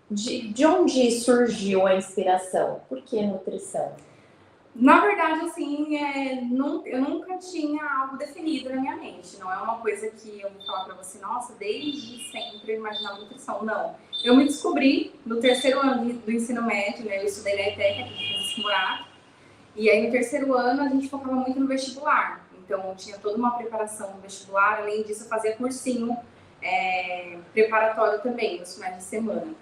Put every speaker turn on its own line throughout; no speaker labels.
De onde surgiu a inspiração? Por que nutrição?
Na verdade, assim, eu nunca tinha algo definido na minha mente. Não é uma coisa que eu vou falar pra você, nossa, desde sempre eu imaginava nutrição. Não. Eu me descobri no terceiro ano do ensino médio, né? Eu estudei na ETEC, aqui em Francisco Morato. E aí, no terceiro ano, a gente focava muito no vestibular. Então, eu tinha toda uma preparação no vestibular. Além disso, eu fazia cursinho preparatório também, nos finais de semana.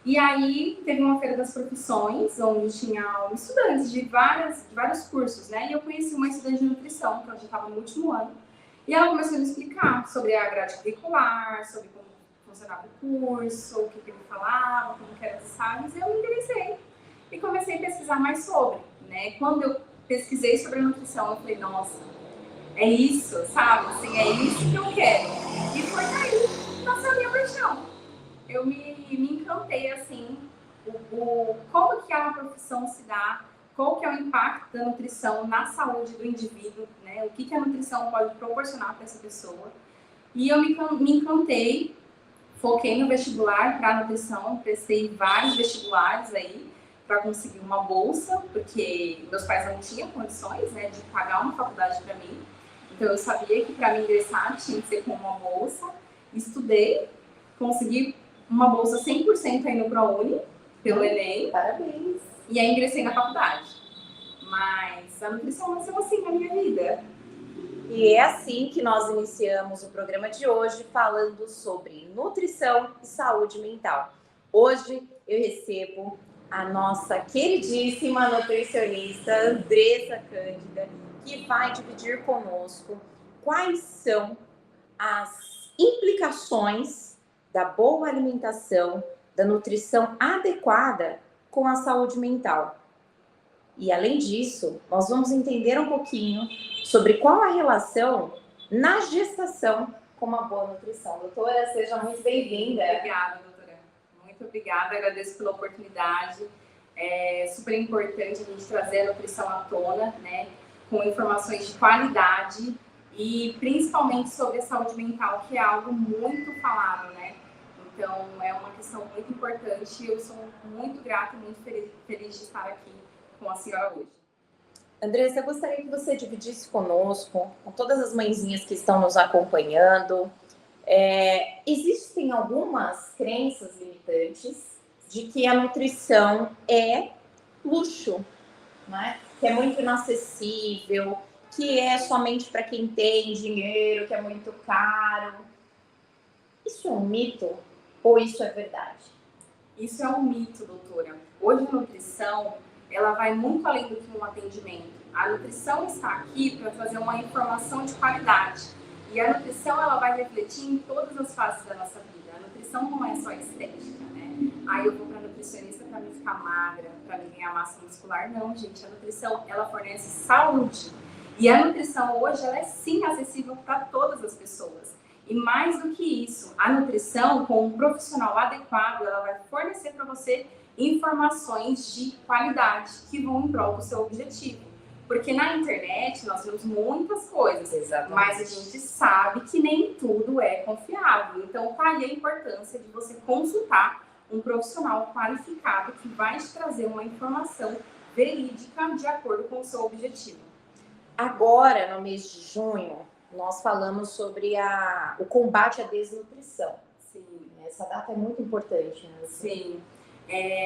E aí teve uma feira das profissões, onde tinha estudantes de vários cursos, né? E eu conheci uma estudante de nutrição, que ela já estava no último ano. E ela começou a me explicar sobre a grade curricular, sobre como funcionava o curso, o que ele falava, como que eram os estágios. E eu me interessei e comecei a pesquisar mais sobre, né? Quando eu pesquisei sobre a nutrição, eu falei, nossa, é isso, sabe? Assim, é isso que eu quero. E foi daí que nasceu a minha paixão. Eu me encantei, assim, como que a profissão se dá, qual que é o impacto da nutrição na saúde do indivíduo, né? O que a nutrição pode proporcionar para essa pessoa. E eu me encantei, foquei no vestibular para nutrição, prestei vários vestibulares aí para conseguir uma bolsa, porque meus pais não tinham condições, né, de pagar uma faculdade para mim. Então eu sabia que para me ingressar tinha que ser com uma bolsa. Estudei, consegui uma bolsa 100% aí no ProUni, pelo Enem.
Parabéns!
E aí ingressei na faculdade. Mas a nutrição nasceu assim na minha vida.
E é assim que nós iniciamos o programa de hoje, falando sobre nutrição e saúde mental. Hoje eu recebo a nossa queridíssima nutricionista Andressa Cândida, que vai dividir conosco quais são as implicações da boa alimentação, da nutrição adequada com a saúde mental. E além disso, nós vamos entender um pouquinho sobre qual a relação na gestação com uma boa nutrição. Doutora, seja muito bem-vinda.
Obrigada, doutora. Muito obrigada, agradeço pela oportunidade. É super importante a gente trazer a nutrição à tona, né, com informações de qualidade e principalmente sobre a saúde mental, que é algo muito falado, né? Então, é uma questão muito importante e eu sou muito grata e muito feliz de estar aqui com a senhora hoje.
Andressa, eu gostaria que você dividisse conosco, com todas as mãezinhas que estão nos acompanhando, existem algumas crenças limitantes de que a nutrição é luxo, né? Que é muito inacessível, que é somente para quem tem dinheiro, que é muito caro. Isso é um mito ou isso é verdade?
Isso é um mito, doutora. Hoje a nutrição, ela vai muito além do que um atendimento. A nutrição está aqui para trazer uma informação de qualidade. E a nutrição, ela vai refletir em todas as fases da nossa vida. A nutrição não é só estética, né? Aí eu vou para a nutricionista para me ficar magra, para me ganhar massa muscular. Não, gente. A nutrição, ela fornece saúde. E a nutrição hoje, ela é sim acessível para todas as pessoas. E mais do que isso, a nutrição, com um profissional adequado, ela vai fornecer para você informações de qualidade que vão em prol do seu objetivo. Porque na internet nós temos muitas coisas,
exatamente,
mas a gente sabe que nem tudo é confiável. Então, tá aí a importância de você consultar um profissional qualificado que vai te trazer uma informação verídica de acordo com o seu objetivo.
Agora, no mês de junho, nós falamos sobre o combate à desnutrição.
Sim.
Essa data é muito importante, né?
Sim.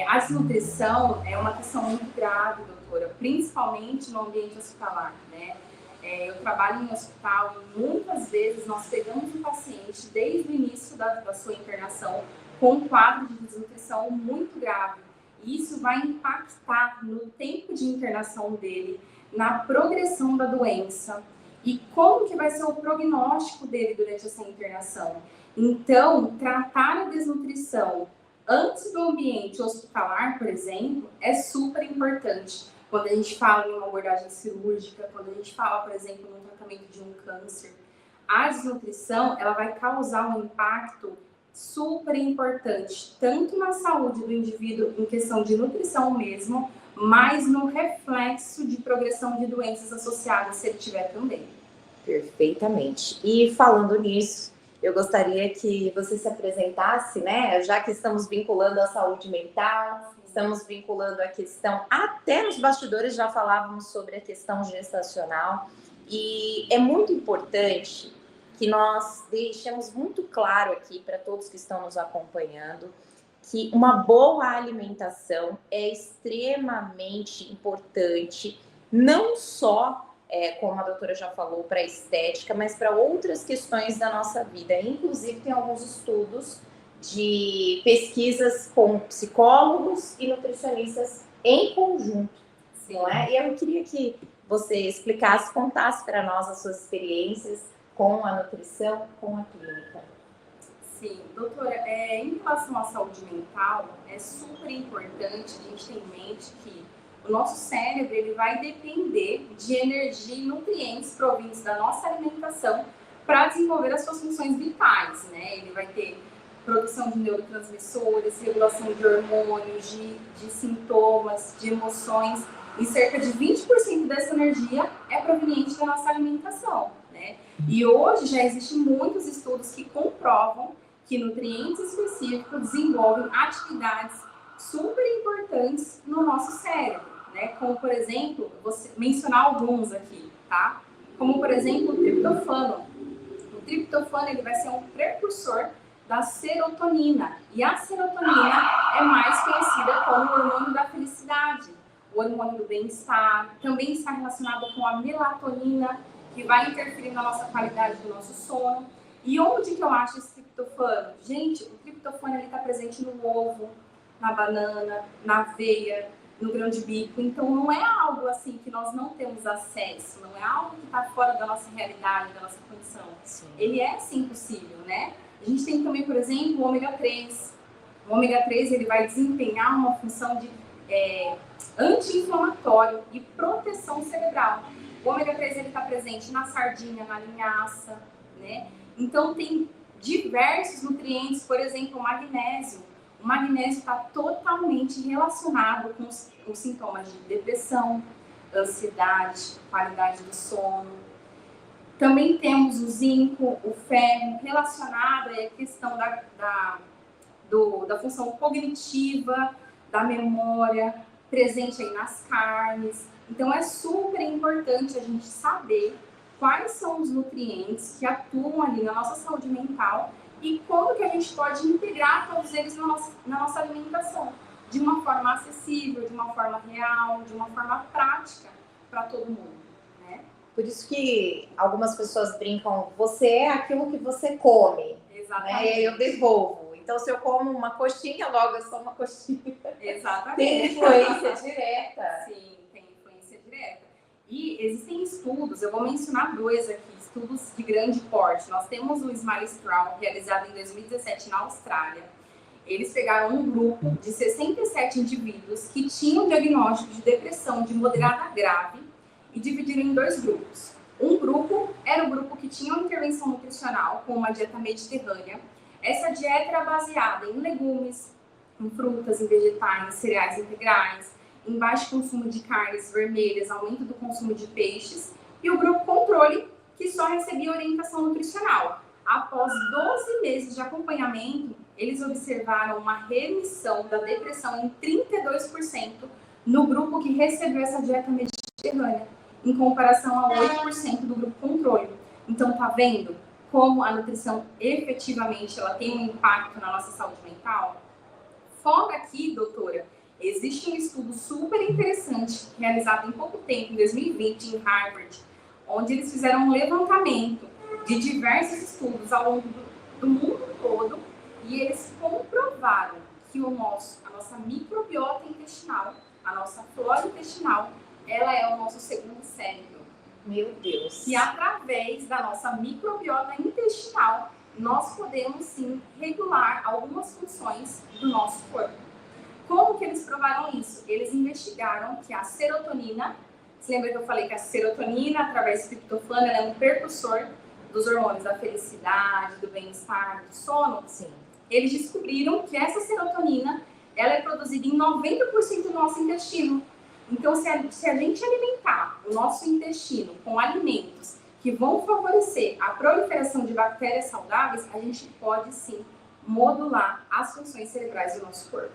A desnutrição é uma questão muito grave, doutora, principalmente no ambiente hospitalar, né? Eu trabalho em hospital e muitas vezes nós pegamos um paciente desde o início da sua internação com um quadro de desnutrição muito grave. E isso vai impactar no tempo de internação dele, na progressão da doença e como que vai ser o prognóstico dele durante essa internação. Então, tratar a desnutrição antes do ambiente hospitalar, por exemplo, é super importante. Quando a gente fala em uma abordagem cirúrgica, quando a gente fala, por exemplo, no tratamento de um câncer, a desnutrição, ela vai causar um impacto super importante, tanto na saúde do indivíduo em questão de nutrição mesmo, mas no reflexo de progressão de doenças associadas, se ele tiver também.
Perfeitamente. E falando nisso, eu gostaria que você se apresentasse, né? Já que estamos vinculando a saúde mental, estamos vinculando a questão, até nos bastidores já falávamos sobre a questão gestacional, e é muito importante que nós deixemos muito claro aqui para todos que estão nos acompanhando que uma boa alimentação é extremamente importante, não só, como a doutora já falou, para a estética, mas para outras questões da nossa vida. Inclusive, tem alguns estudos de pesquisas com psicólogos e nutricionistas em conjunto, não é? E eu queria que você explicasse, contasse para nós as suas experiências com a nutrição, com a clínica.
Sim, doutora, em relação à saúde mental, é super importante a gente ter em mente que o nosso cérebro ele vai depender de energia e nutrientes provindos da nossa alimentação para desenvolver as suas funções vitais, né? Ele vai ter produção de neurotransmissores, regulação de hormônios, de sintomas, de emoções, e cerca de 20% dessa energia é proveniente da nossa alimentação, né? E hoje já existem muitos estudos que comprovam que nutrientes específicos desenvolvem atividades super importantes no nosso cérebro, né? Como, por exemplo, vou mencionar alguns aqui, tá? Como, por exemplo, o triptofano. O triptofano ele vai ser um precursor da serotonina. E a serotonina é mais conhecida como o hormônio da felicidade, o hormônio do bem-estar. Também está relacionado com a melatonina, que vai interferir na nossa qualidade do nosso sono. E onde que eu acho esse triptofano? Gente, o triptofano está presente no ovo, na banana, na aveia, no grão de bico. Então, não é algo assim que nós não temos acesso, não é algo que está fora da nossa realidade, da nossa condição. Sim. Ele é, sim, possível, né? A gente tem também, por exemplo, o ômega 3. O ômega 3 ele vai desempenhar uma função de anti-inflamatório e proteção cerebral. O ômega 3 ele está presente na sardinha, na linhaça, né? Então, tem diversos nutrientes, por exemplo, o magnésio. O magnésio está totalmente relacionado com os sintomas de depressão, ansiedade, qualidade do sono. Também temos o zinco, o ferro, relacionado à questão da função cognitiva, da memória, presente aí nas carnes. Então, é super importante a gente saber quais são os nutrientes que atuam ali na nossa saúde mental e como que a gente pode integrar todos eles na nossa alimentação, de uma forma acessível, de uma forma real, de uma forma prática para todo mundo, né?
Por isso que algumas pessoas brincam, você é aquilo que você come.
Exatamente.
Né? E aí eu devolvo. Então, se eu como uma coxinha, logo eu sou uma coxinha.
Exatamente.
Tem influência direta.
Sim, tem influência direta. E existem estudos, eu vou mencionar dois aqui, estudos de grande porte. Nós temos o Smile Straw, realizado em 2017 na Austrália. Eles pegaram um grupo de 67 indivíduos que tinham diagnóstico de depressão de moderada a grave e dividiram em dois grupos. Um grupo era o grupo que tinha uma intervenção nutricional com uma dieta mediterrânea. Essa dieta era baseada em legumes, em frutas, em vegetais, cereais integrais, em baixo consumo de carnes vermelhas, aumento do consumo de peixes, e o grupo controle, que só recebia orientação nutricional. Após 12 meses de acompanhamento, eles observaram uma remissão da depressão em 32% no grupo que recebeu essa dieta mediterrânea, em comparação a 8% do grupo controle. Então, tá vendo como a nutrição efetivamente ela tem um impacto na nossa saúde mental? Fora aqui, doutora, existe um estudo super interessante, realizado em pouco tempo, em 2020, em Harvard, onde eles fizeram um levantamento de diversos estudos ao longo do mundo todo, e eles comprovaram que a nossa microbiota intestinal, a nossa flora intestinal, ela é o nosso segundo cérebro.
Meu Deus!
E através da nossa microbiota intestinal, nós podemos sim regular algumas funções do nosso corpo. Como que eles provaram isso? Eles investigaram que a serotonina, você lembra que eu falei que a serotonina, através do triptofano, ela é um precursor dos hormônios da felicidade, do bem-estar, do sono?
Sim.
Eles descobriram que essa serotonina, ela é produzida em 90% do nosso intestino. Então, se a gente alimentar o nosso intestino com alimentos que vão favorecer a proliferação de bactérias saudáveis, a gente pode sim modular as funções cerebrais do nosso corpo.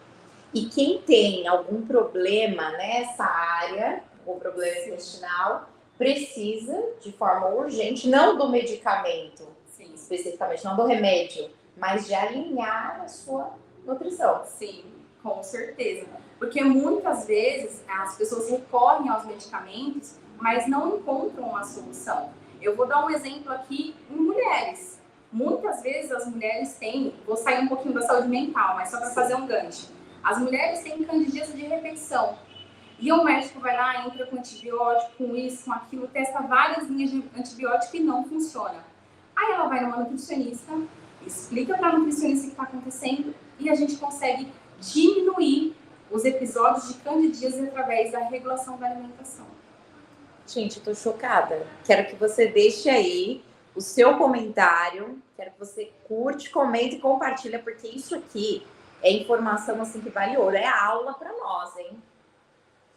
E quem tem algum problema nessa área, ou problema intestinal, precisa, de forma urgente, não do medicamento, sim, especificamente, não do remédio, mas de alinhar a sua nutrição.
Sim, com certeza. Porque muitas vezes as pessoas recorrem aos medicamentos, mas não encontram uma solução. Eu vou dar um exemplo aqui em mulheres. Muitas vezes as mulheres têm, vou sair um pouquinho da saúde mental, mas só para fazer um gancho. As mulheres têm candidíase de repetição. E o médico vai lá, entra com antibiótico, com isso, com aquilo, testa várias linhas de antibiótico e não funciona. Aí ela vai numa nutricionista, explica para a nutricionista o que está acontecendo e a gente consegue diminuir os episódios de candidíase através da regulação da alimentação.
Gente, eu tô chocada. Quero que você deixe aí o seu comentário, quero que você curte, comente e compartilha, porque isso aqui é informação assim que vale ouro, é aula para nós, hein?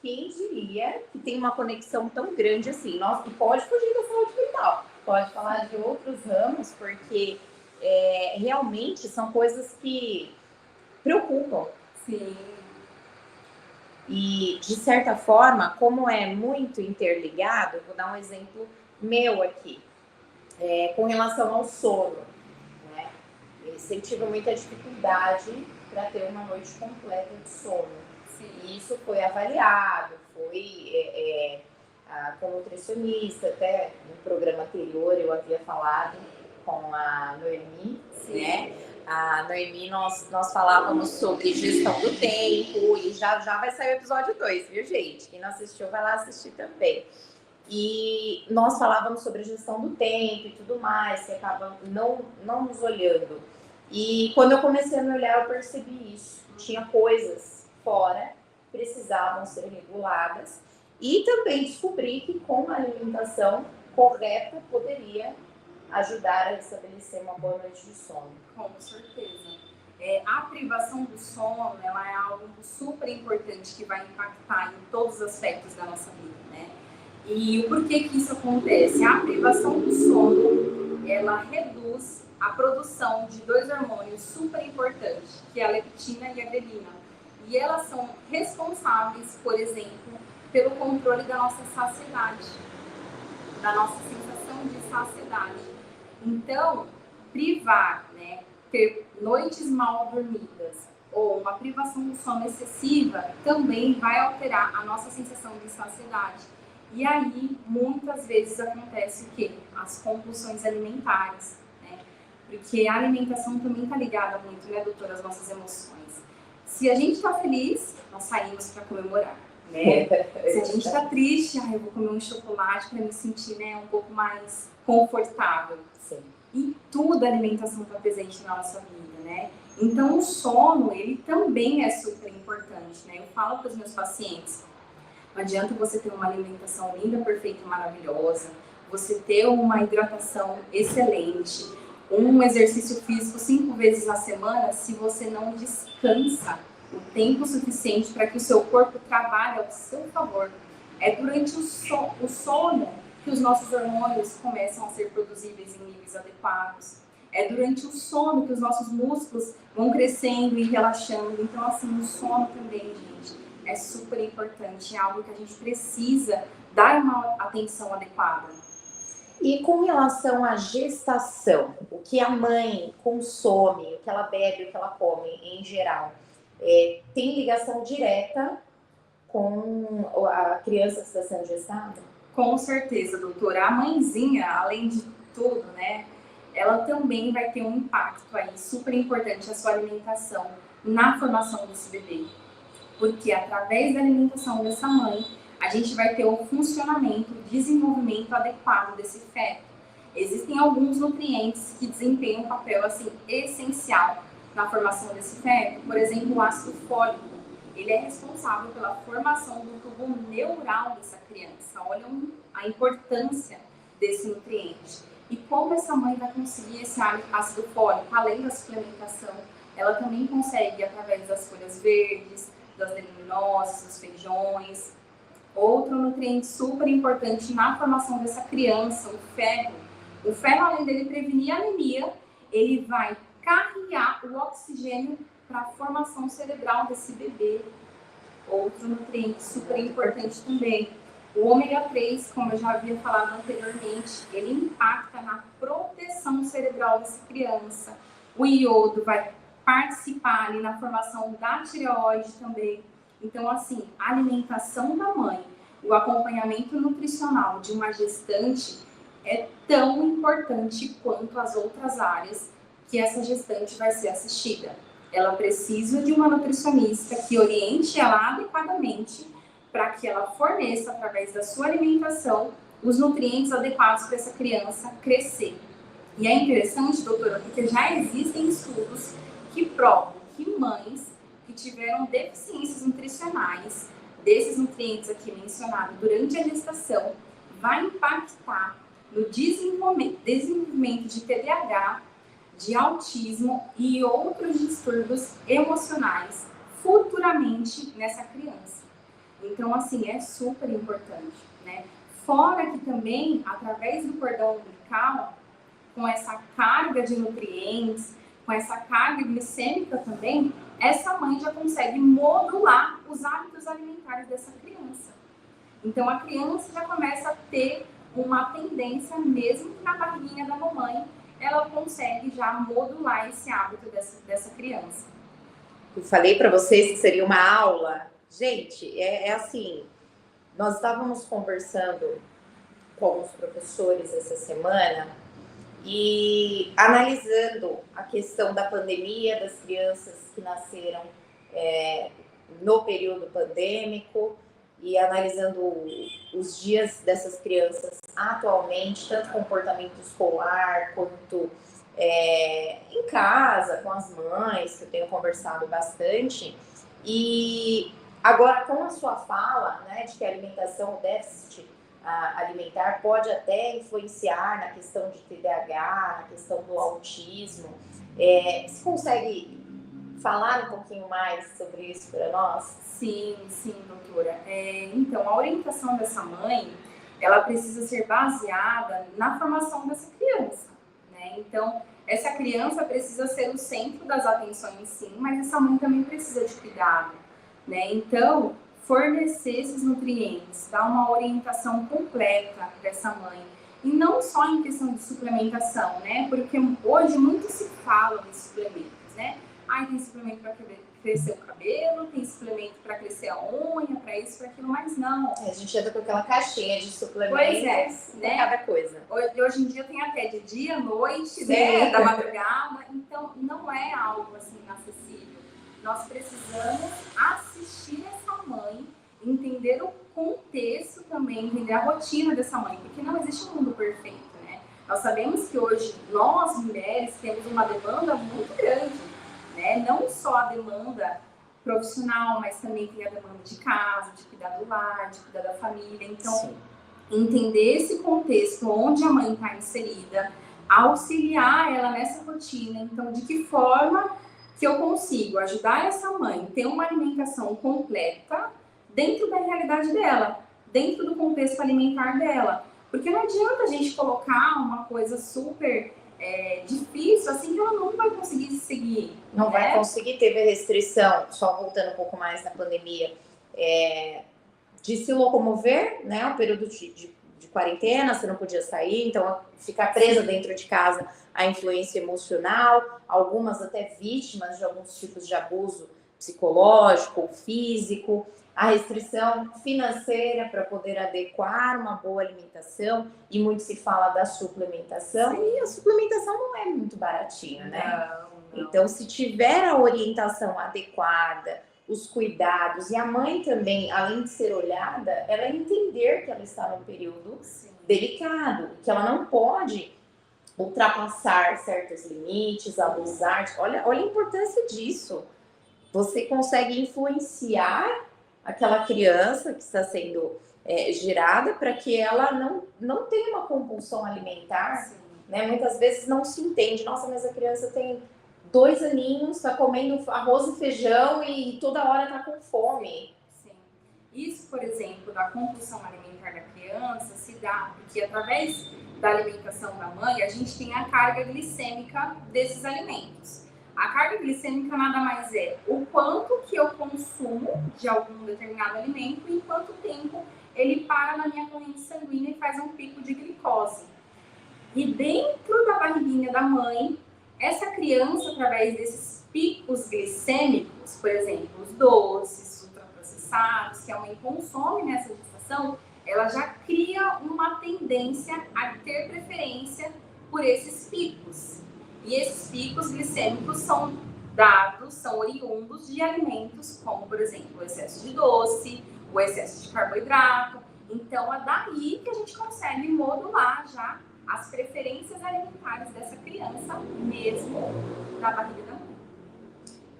Quem diria que tem uma conexão tão grande assim? Nossa, e pode fugir da saúde mental, pode falar de outros ramos, porque realmente são coisas que preocupam.
Sim.
E, de certa forma, como é muito interligado, eu vou dar um exemplo meu aqui, com relação ao sono, né? Eu sempre tive muita dificuldade para ter uma noite completa de sono. Sim. E isso foi avaliado, foi com nutricionista, até no programa anterior eu havia falado com a Noemi, sim, né? A Noemi, nós falávamos sobre gestão do tempo e já vai sair o episódio 2, viu, gente? Quem não assistiu, vai lá assistir também. E nós falávamos sobre gestão do tempo e tudo mais, que acaba não nos olhando. E quando eu comecei a me olhar, eu percebi isso. Tinha coisas fora que precisavam ser reguladas e também descobri que com a alimentação correta poderia ajudar a estabelecer uma boa noite de sono.
Com certeza. A privação do sono, ela é algo super importante que vai impactar em todos os aspectos da nossa vida, né? E o porquê que isso acontece? A privação do sono, ela reduz a produção de dois hormônios super importantes, que é a leptina e a grelina. E elas são responsáveis, por exemplo, pelo controle da nossa saciedade, da nossa sensação de saciedade. Então, privar, né, ter noites mal dormidas ou uma privação do sono excessiva também vai alterar a nossa sensação de saciedade. E aí, muitas vezes acontece o quê? As compulsões alimentares, né? Porque a alimentação também está ligada muito, né, doutora, às nossas emoções. Se a gente está feliz, nós saímos para comemorar, né? Se a gente está triste, eu vou comer um chocolate para me sentir, né, um pouco mais confortável.
Sim.
E tudo a alimentação está presente na nossa vida, né? Então, o sono, ele também é super importante, né? Eu falo para os meus pacientes, não adianta você ter uma alimentação linda, perfeita e maravilhosa, você ter uma hidratação excelente, um exercício físico 5 vezes na semana, se você não descansa o tempo suficiente para que o seu corpo trabalhe ao seu favor. É durante o sono que os nossos hormônios começam a ser produzíveis em níveis adequados. É durante o sono que os nossos músculos vão crescendo e relaxando. Então, assim, o sono também, gente, é super importante. É algo que a gente precisa dar uma atenção adequada.
E com relação à gestação, o que a mãe consome, o que ela bebe, o que ela come em geral, tem ligação direta com a criança que está sendo gestada?
Com certeza, doutora. A mãezinha, além de tudo, né, ela também vai ter um impacto aí super importante a sua alimentação na formação desse bebê. Porque através da alimentação dessa mãe, a gente vai ter o funcionamento, o desenvolvimento adequado desse feto. Existem alguns nutrientes que desempenham um papel assim, essencial na formação desse feto. Por exemplo, o ácido fólico. Ele é responsável pela formação do tubo neural dessa criança. Olham a importância desse nutriente. E como essa mãe vai conseguir esse ácido fólico, além da suplementação, ela também consegue através das folhas verdes, das leguminosas, dos feijões, Outro nutriente super importante na formação dessa criança, o ferro. O ferro, além dele prevenir a anemia, ele vai carregar o oxigênio para a formação cerebral desse bebê. Outro nutriente super importante também. O ômega 3, como eu já havia falado anteriormente, ele impacta na proteção cerebral dessa criança. O iodo vai participar ali na formação da tireoide também. Então, assim, a alimentação da mãe, o acompanhamento nutricional de uma gestante é tão importante quanto as outras áreas que essa gestante vai ser assistida. Ela precisa de uma nutricionista que oriente ela adequadamente para que ela forneça, através da sua alimentação, os nutrientes adequados para essa criança crescer. E é interessante, doutora, porque já existem estudos que provam que mães que tiveram deficiências nutricionais desses nutrientes aqui mencionados durante a gestação vai impactar no desenvolvimento de TDAH, de autismo e outros distúrbios emocionais futuramente nessa criança. Então, assim, é super importante, né? Fora que também, através do cordão umbilical, com essa carga de nutrientes, com essa carga glicêmica também, essa mãe já consegue modular os hábitos alimentares dessa criança. Então, a criança já começa a ter uma tendência, mesmo que na barriguinha da mamãe, ela consegue já modular esse hábito dessa criança.
Eu falei para vocês que seria uma aula. Gente, é assim, nós estávamos conversando com os professores essa semana e analisando a questão da pandemia, das crianças que nasceram no período pandêmico e analisando os dias dessas crianças atualmente, tanto comportamento escolar quanto em casa, com as mães, que eu tenho conversado bastante. E agora, com a sua fala, né, de que a alimentação, o déficit alimentar pode até influenciar na questão de TDAH, na questão do autismo, você consegue falar um pouquinho mais sobre isso para nós?
Sim, doutora. Então, a orientação dessa mãe, ela precisa ser baseada na formação dessa criança, né? Então, essa criança precisa ser o centro das atenções, sim, mas essa mãe também precisa de cuidado, né? Então, fornecer esses nutrientes, dar uma orientação completa para essa mãe. E não só em questão de suplementação, né? Porque hoje muito se fala em suplementos, né? Tem suplemento para crescer o cabelo, tem suplemento para crescer a unha, para isso, para aquilo, mas não.
A gente anda com aquela caixinha de suplementos,
né?
Cada coisa.
Hoje em dia tem até de dia, noite, né? Da madrugada. Então, não é algo assim inacessível. Nós precisamos assistir essa mãe, entender o contexto também, entender a rotina dessa mãe, porque não existe um mundo perfeito, né? Nós sabemos que hoje nós, mulheres, temos uma demanda muito grande, né? Não só a demanda profissional, mas também tem a demanda de casa, de cuidar do lar, de cuidar da família. Então, sim, entender esse contexto onde a mãe está inserida, auxiliar ela nessa rotina. Então, de que forma que eu consigo ajudar essa mãe a ter uma alimentação completa dentro da realidade dela, dentro do contexto alimentar dela. Porque não adianta a gente colocar uma coisa super difícil, assim, que ela não vai conseguir seguir.
Não vai conseguir, teve restrição, só voltando um pouco mais na pandemia, de se locomover, né? Um período de quarentena, você não podia sair, então ficar presa dentro de casa, a influência emocional, algumas até vítimas de alguns tipos de abuso psicológico ou físico, a restrição financeira para poder adequar uma boa alimentação, e muito se fala da suplementação, e a suplementação não é muito baratinha, né? Não. Então, se tiver a orientação adequada, os cuidados, e a mãe também, além de ser olhada, ela entender que ela está num período delicado, que ela não pode ultrapassar certos limites, abusar. Olha a importância disso. Você consegue influenciar aquela criança que está sendo gerada para que ela não tenha uma compulsão alimentar, né? Muitas vezes não se entende. Nossa, mas a criança tem 2 aninhos, está comendo arroz e feijão e toda hora está com fome.
Sim. Isso, por exemplo, da compulsão alimentar da criança se dá porque através da alimentação da mãe, a gente tem a carga glicêmica desses alimentos. A carga glicêmica nada mais é o quanto que eu consumo de algum determinado alimento e em quanto tempo ele para na minha corrente sanguínea e faz um pico de glicose. E dentro da barriguinha da mãe, essa criança, através desses picos glicêmicos, por exemplo, os doces, ultraprocessados, que a mãe consome nessa gestação, ela já cria uma tendência a ter preferência por esses picos. E esses picos glicêmicos são oriundos de alimentos como, por exemplo, o excesso de doce, o excesso de carboidrato. Então, é daí que a gente consegue modular já as preferências alimentares dessa criança, mesmo na barriga da mãe.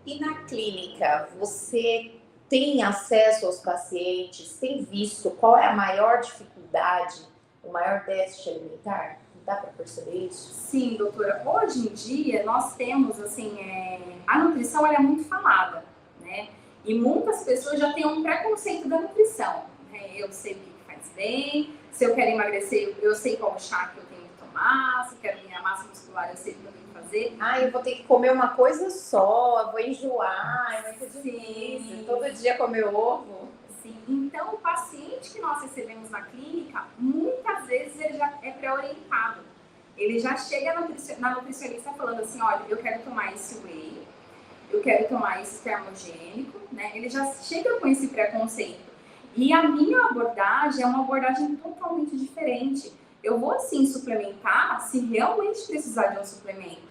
E na clínica, você tem acesso aos pacientes? Tem visto qual é a maior dificuldade, o maior déficit alimentar? Dá para perceber isso?
Sim, doutora. Hoje em dia, nós temos, assim, a nutrição ela é muito falada, né? E muitas pessoas já têm um preconceito da nutrição. Né? Eu sei o que faz bem, se eu quero emagrecer, eu sei qual chá que eu tenho que tomar, se eu quero ganhar massa muscular, eu sei o que eu tenho que fazer.
Ah, eu vou ter que comer uma coisa só, eu vou enjoar, vai ser difícil, todo dia comer ovo.
Sim. Então, o paciente que nós recebemos na clínica, muitas vezes ele já é pré-orientado. Ele já chega na nutricionista falando assim, olha, eu quero tomar esse whey, eu quero tomar esse termogênico, né? Ele já chega com esse preconceito. E a minha abordagem é uma abordagem totalmente diferente. Eu vou, assim, suplementar se realmente precisar de um suplemento.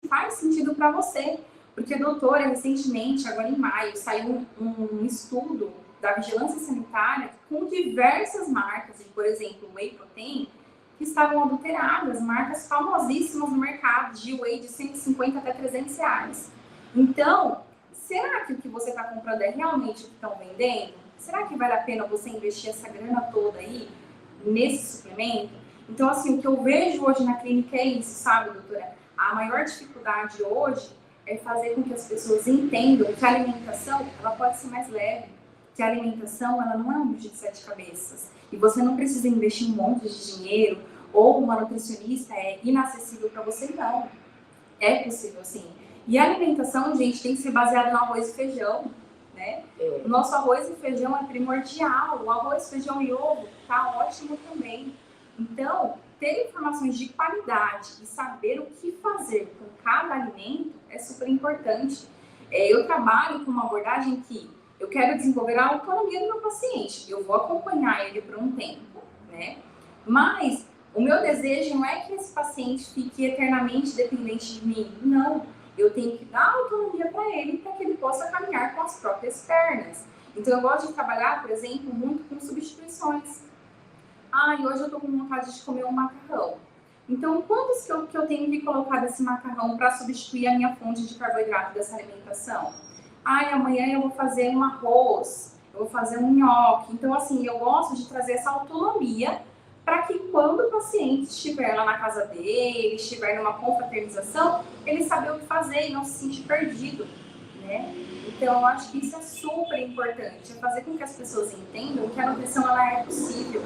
Faz sentido para você. Porque, doutora, recentemente, agora em maio, saiu um estudo da Vigilância Sanitária com diversas marcas, por exemplo, Whey Protein, que estavam adulteradas, marcas famosíssimas no mercado, de Whey de 150 até 300 reais. Então, será que o que você está comprando é realmente o que estão vendendo? Será que vale a pena você investir essa grana toda aí nesse suplemento? Então, assim, o que eu vejo hoje na clínica é isso, sabe, doutora? A maior dificuldade hoje é fazer com que as pessoas entendam que a alimentação ela pode ser mais leve, que a alimentação ela não é um bicho de 7 cabeças. E você não precisa investir um monte de dinheiro ou uma nutricionista é inacessível para você, não. É possível, sim. E a alimentação, gente, tem que ser baseada no arroz e feijão, né? O nosso arroz e feijão é primordial. O arroz, feijão e ovo tá ótimo também. Então, ter informações de qualidade e saber o que fazer com cada alimento é super importante. Eu trabalho com uma abordagem que eu quero desenvolver a autonomia do meu paciente. Eu vou acompanhar ele por um tempo, né? Mas o meu desejo não é que esse paciente fique eternamente dependente de mim. Não. Eu tenho que dar autonomia para ele para que ele possa caminhar com as próprias pernas. Então, eu gosto de trabalhar, por exemplo, muito com substituições. E hoje eu tô com vontade de comer um macarrão. Então, quantos que eu tenho que colocar desse macarrão para substituir a minha fonte de carboidrato dessa alimentação? Amanhã eu vou fazer um arroz, eu vou fazer um nhoque. Então, assim, eu gosto de trazer essa autonomia para que quando o paciente estiver lá na casa dele, estiver numa confraternização, ele saber o que fazer e não se sentir perdido, né? Então, eu acho que isso é super importante, é fazer com que as pessoas entendam que a nutrição ela é possível,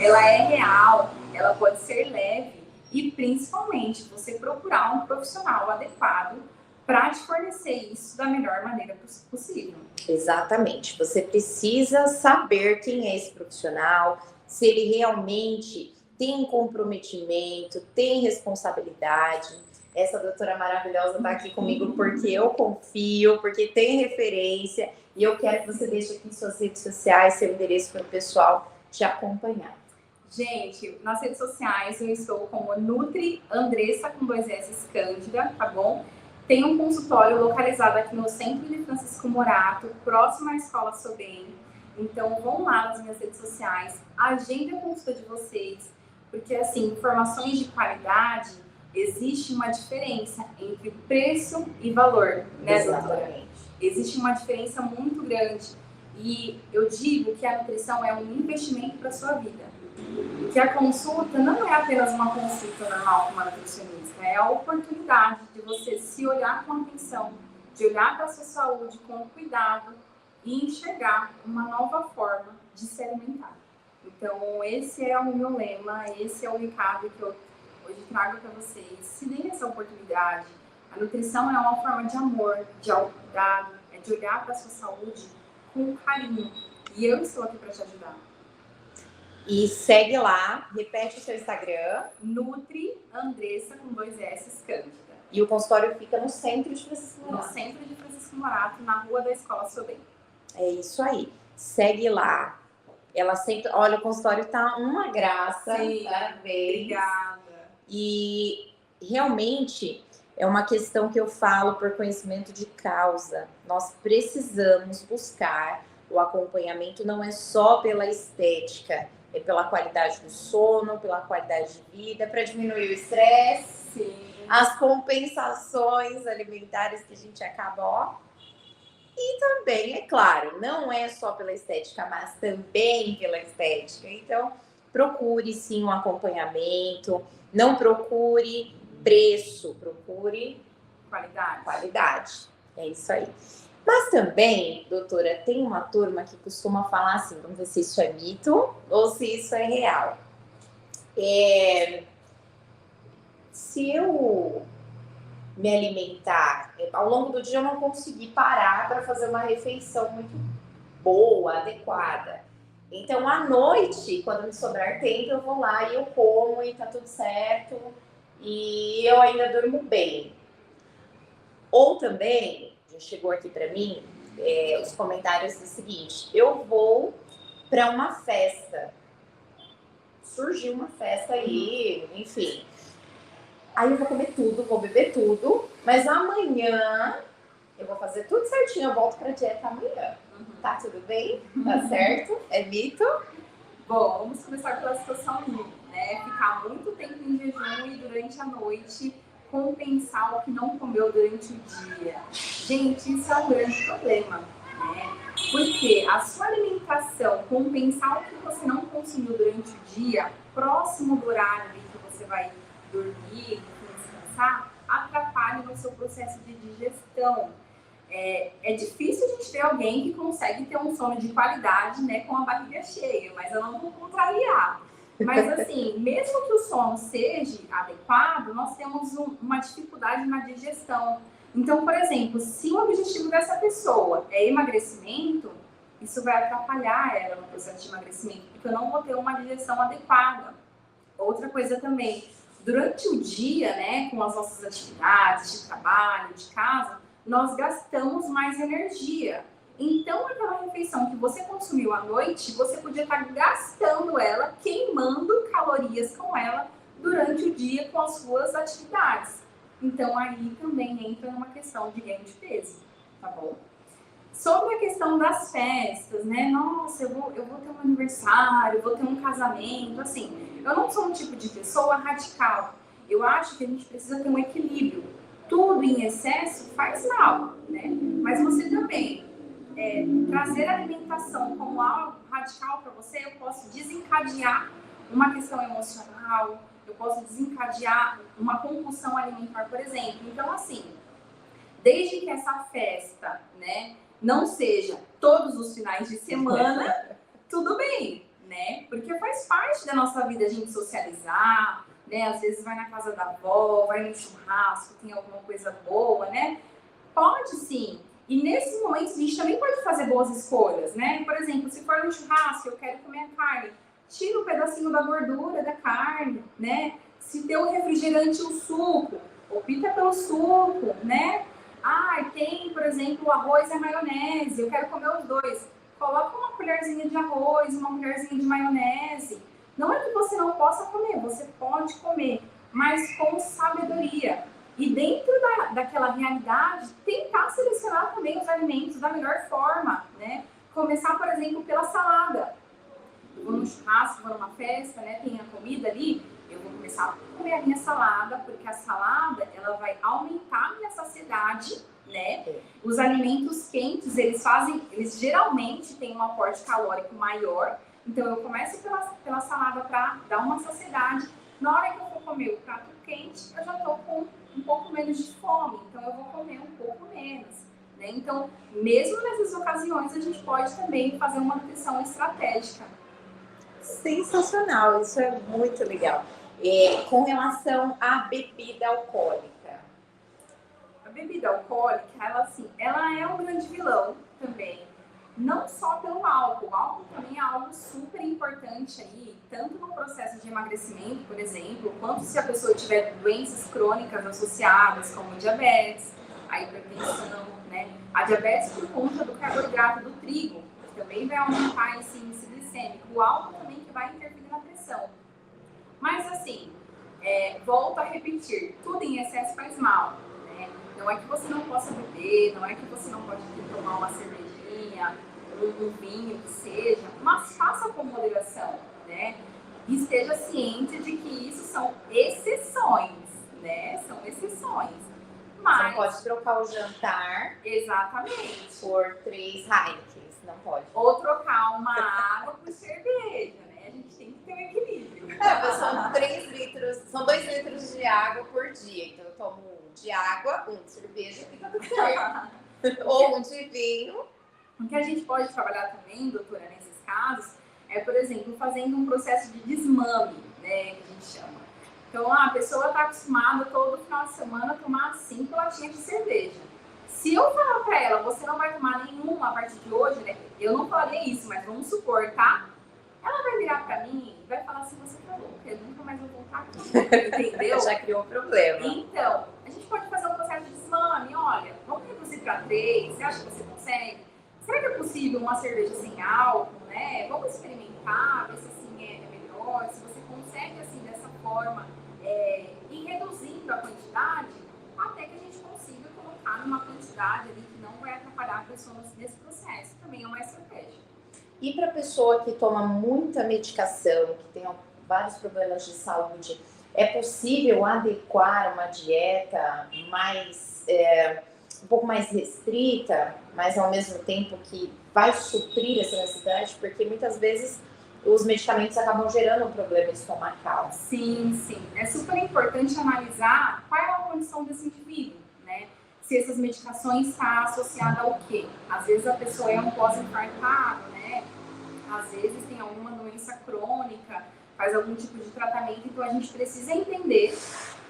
ela é real, ela pode ser leve e, principalmente, você procurar um profissional adequado para te fornecer isso da melhor maneira possível.
Exatamente. Você precisa saber quem é esse profissional, se ele realmente tem comprometimento, tem responsabilidade. Essa doutora maravilhosa está aqui comigo porque eu confio, porque tem referência e eu quero que você deixe aqui em suas redes sociais seu endereço para o pessoal te acompanhar.
Gente, nas redes sociais eu estou como Nutri Andressa com 2 S Cândida, tá bom? Tem um consultório localizado aqui no centro de Francisco Morato, próximo à Escola Sobem. Então vão lá nas minhas redes sociais, agenda a consulta de vocês, porque assim, informações de qualidade, existe uma diferença entre preço e valor, né, doutora? Existe uma diferença muito grande. E eu digo que a nutrição é um investimento para a sua vida. Que a consulta não é apenas uma consulta normal com uma nutricionista, é a oportunidade de você se olhar com atenção, de olhar para a sua saúde com cuidado e enxergar uma nova forma de se alimentar. Então, esse é o meu lema, esse é o recado que eu hoje trago para vocês. Se deem essa oportunidade. A nutrição é uma forma de amor, de autocuidado, é de olhar para a sua saúde com carinho. E eu estou aqui para te ajudar.
E segue lá, repete o seu Instagram.
Nutri Andressa com 2 S Cândida.
E o consultório fica no centro de Francisco Morato.
No centro de Francisco Morato, na rua da Escola Seu Bem.
É isso aí. Segue lá. Ela sempre... Olha, o consultório tá uma graça.
Sim,
parabéns.
Obrigada.
E realmente é uma questão que eu falo por conhecimento de causa. Nós precisamos buscar o acompanhamento, não é só pela estética, é pela qualidade do sono, pela qualidade de vida, para diminuir o estresse, as compensações alimentares que a gente acaba, ó. E também, é claro, não é só pela estética, mas também pela estética. Então, procure sim um acompanhamento, não procure preço, procure qualidade. É isso aí. Mas também, doutora, tem uma turma que costuma falar assim, vamos ver se isso é mito ou se isso é real. Se eu me alimentar, ao longo do dia eu não consegui parar para fazer uma refeição muito boa, adequada. Então, à noite, quando me sobrar tempo, eu vou lá e eu como e tá tudo certo e eu ainda durmo bem. Ou também, já chegou aqui para mim, os comentários do seguinte, eu vou para uma festa, surgiu uma festa aí, enfim. Aí eu vou comer tudo, vou beber tudo, mas amanhã eu vou fazer tudo certinho, eu volto pra dieta amanhã. Tá tudo bem? Tá certo? É mito?
Bom, vamos começar pela situação 1, né? Ficar muito tempo em jejum e durante a noite compensar o que não comeu durante o dia. Gente, isso é um grande problema, né? Porque a sua alimentação compensar o que você não consumiu durante o dia, próximo do horário que você vai dormir, descansar, atrapalha no seu processo de digestão. É difícil a gente ter alguém que consegue ter um sono de qualidade, né, com a barriga cheia, mas eu não vou contrariar. Mas assim, mesmo que o sono seja adequado, nós temos uma dificuldade na digestão. Então, por exemplo, se o objetivo dessa pessoa é emagrecimento, isso vai atrapalhar ela no processo de emagrecimento, porque eu não vou ter uma digestão adequada. Outra coisa também, durante o dia, né, com as nossas atividades de trabalho, de casa, nós gastamos mais energia. Então, aquela refeição que você consumiu à noite, você podia estar gastando ela, queimando calorias com ela durante o dia com as suas atividades. Então, aí também entra numa questão de ganho de peso, tá bom? Sobre a questão das festas, né? Nossa, eu vou ter um aniversário, eu vou ter um casamento, assim. Eu não sou um tipo de pessoa radical. Eu acho que a gente precisa ter um equilíbrio. Tudo em excesso faz mal, né? Mas você também trazer a alimentação como algo radical para você, eu posso desencadear uma questão emocional, eu posso desencadear uma compulsão alimentar, por exemplo. Então, assim, desde que essa festa, né, não seja todos os finais de semana, tudo bem, né? Porque faz parte da nossa vida a gente socializar, né? Às vezes vai na casa da avó, vai no churrasco, tem alguma coisa boa, né? Pode sim. E nesses momentos a gente também pode fazer boas escolhas, né? Por exemplo, se for no churrasco, eu quero comer a carne, tira um pedacinho da gordura da carne, né? Se tem o refrigerante e o suco, opta pelo suco, né? Tem, por exemplo, o arroz e a maionese, eu quero comer os dois. Coloca uma colherzinha de arroz, uma colherzinha de maionese. Não é que você não possa comer, você pode comer, mas com sabedoria. E dentro daquela realidade, tentar selecionar também os alimentos da melhor forma, né? Começar, por exemplo, pela salada. Eu vou no churrasco, vou numa festa, né? Tem a comida ali, eu vou começar a comer a minha salada, porque a salada, ela vai aumentar a minha saciedade, né? Os alimentos quentes, eles geralmente têm um aporte calórico maior. Então, eu começo pela salada para dar uma saciedade. Na hora que eu for comer o prato quente, eu já estou com um pouco menos de fome. Então, eu vou comer um pouco menos, né? Então, mesmo nessas ocasiões, a gente pode também fazer uma nutrição estratégica.
Sensacional, isso é muito legal. Com relação à bebida alcoólica.
A bebida alcoólica, ela é um grande vilão também. Não só pelo álcool. O álcool também é algo super importante aí, tanto no processo de emagrecimento, por exemplo, quanto se a pessoa tiver doenças crônicas associadas, como diabetes, a hipertensão, né? A diabetes por conta do carboidrato do trigo, que também vai aumentar esse índice glicêmico. O álcool também que vai interferir na pressão. Mas assim, volto a repetir, tudo em excesso faz mal, né? Não é que você não possa beber, não é que você não pode tomar uma cervejinha, um vinho, que seja, mas faça com moderação, né? E esteja ciente de que isso são exceções, né? São exceções. Mas...
Você não pode trocar o jantar.
Exatamente.
Por 3 Heineken, não pode.
Ou trocar uma água por cerveja, né? A gente tem que ter um equilíbrio.
São 3 litros, são 2 litros de água por dia. Então eu tomo 1 de água, 1 de cerveja e fica tudo certo. Ou 1 de vinho.
O que a gente pode trabalhar também, doutora, nesses casos, é, por exemplo, fazendo um processo de desmame, né, que a gente chama. Então, a pessoa está acostumada todo final de semana a tomar 5 latinhas de cerveja. Se eu falar para ela, você não vai tomar nenhuma a partir de hoje, né? Eu não falaria isso, mas vamos supor, tá? Ela vai virar para mim e vai falar assim, você tá louca, eu nunca mais vou voltar aqui, entendeu?
Já criou um problema.
Então, a gente pode fazer um processo de desmame, olha, vamos reduzir para 3, você acha que você consegue? Será que é possível uma cerveja sem álcool, né? Vamos experimentar, ver se assim é melhor, se você consegue assim dessa forma ir reduzindo a quantidade, até que a gente consiga colocar numa quantidade ali que não vai atrapalhar a pessoa nesse processo. Também é uma estratégia.
E para a pessoa que toma muita medicação, que tem vários problemas de saúde, é possível adequar uma dieta mais um pouco mais restrita, mas ao mesmo tempo que vai suprir essa necessidade? Porque muitas vezes os medicamentos acabam gerando um problema estomacal.
Sim, sim. É super importante analisar qual é a condição desse indivíduo, né? Se essas medicações estão associadas ao quê? Às vezes a pessoa é um pós-infartado, né? Às vezes tem alguma doença crônica, faz algum tipo de tratamento, então a gente precisa entender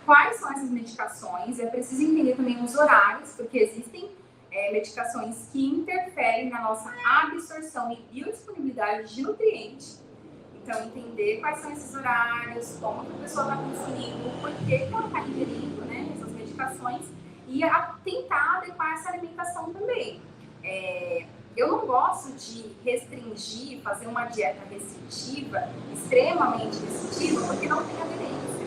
quais são essas medicações, é preciso entender também os horários, porque existem medicações que interferem na nossa absorção e biodisponibilidade de nutrientes. Então, entender quais são esses horários, como que a pessoa está consumindo, por que ela está ingerindo, né, essas medicações, e tentar adequar essa alimentação também. Eu não gosto de restringir, fazer uma dieta restritiva, extremamente restritiva, porque não tem aderência,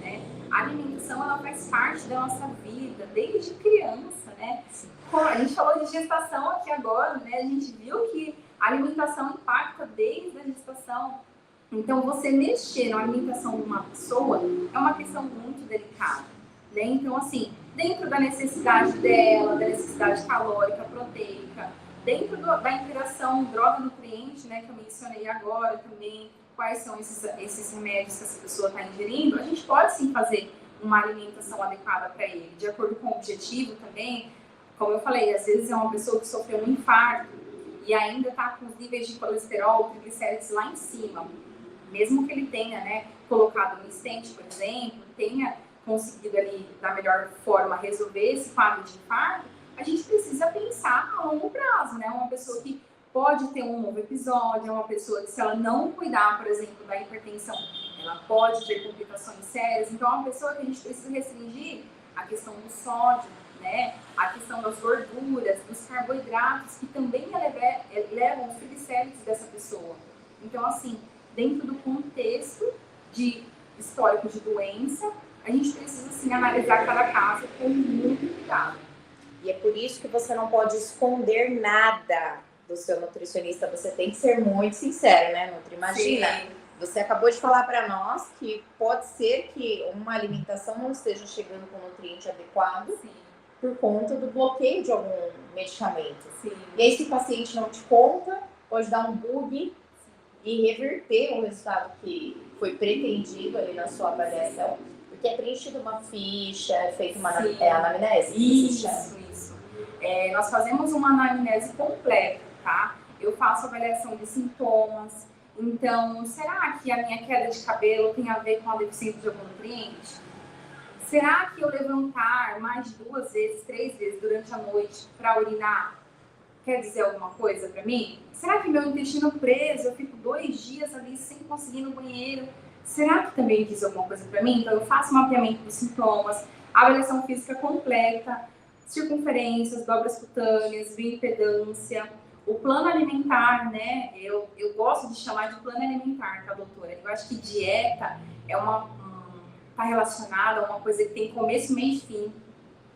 né? A alimentação, ela faz parte da nossa vida, desde criança, né? A gente falou de gestação aqui agora, né? A gente viu que a alimentação impacta desde a gestação. Então, você mexer na alimentação de uma pessoa é uma questão muito delicada, né? Então, assim, dentro da necessidade dela, da necessidade calórica, proteica, dentro da interação droga-nutriente, né, que eu mencionei agora também, quais são esses remédios que essa pessoa está ingerindo, a gente pode sim fazer uma alimentação adequada para ele, de acordo com o objetivo também. Como eu falei, às vezes é uma pessoa que sofreu um infarto e ainda está com os níveis de colesterol, triglicérides lá em cima. Mesmo que ele tenha, né, colocado no stent, por exemplo, tenha conseguido ali, da melhor forma, resolver esse quadro de infarto, a gente precisa pensar a longo prazo, né? Uma pessoa que pode ter um novo episódio, é uma pessoa que, se ela não cuidar, por exemplo, da hipertensão, ela pode ter complicações sérias. Então, é uma pessoa que a gente precisa restringir a questão do sódio, né? A questão das gorduras, dos carboidratos, que também elevam os triglicéridos dessa pessoa. Então, assim, dentro do contexto de histórico de doença, a gente precisa, assim, analisar cada caso com muito cuidado.
E é por isso que você não pode esconder nada do seu nutricionista. Você tem que ser muito sincero, né, Nutri? Imagina, sim, você acabou de falar para nós que pode ser que uma alimentação não esteja chegando com o nutriente adequado, sim, por conta do bloqueio de algum medicamento. Sim. E aí, se o paciente não te conta, pode dar um bug, sim, e reverter o resultado que foi pretendido ali na sua avaliação. Porque é preenchida uma ficha, é feita uma anamnese.
Isso. Nós fazemos uma anamnese completa, tá? Eu faço avaliação de sintomas. Então, será que a minha queda de cabelo tem a ver com a deficiência de algum nutriente? Será que eu levantar mais de 2 vezes, 3 vezes durante a noite para urinar quer dizer alguma coisa para mim? Será que meu intestino preso, eu fico 2 dias ali sem conseguir ir no banheiro? Será que também diz alguma coisa para mim? Então, eu faço mapeamento dos sintomas, avaliação física completa, circunferências, dobras cutâneas, bioimpedância, o plano alimentar, né? Eu gosto de chamar de plano alimentar, tá, doutora? Eu acho que dieta é tá relacionada a uma coisa que tem começo, meio e fim.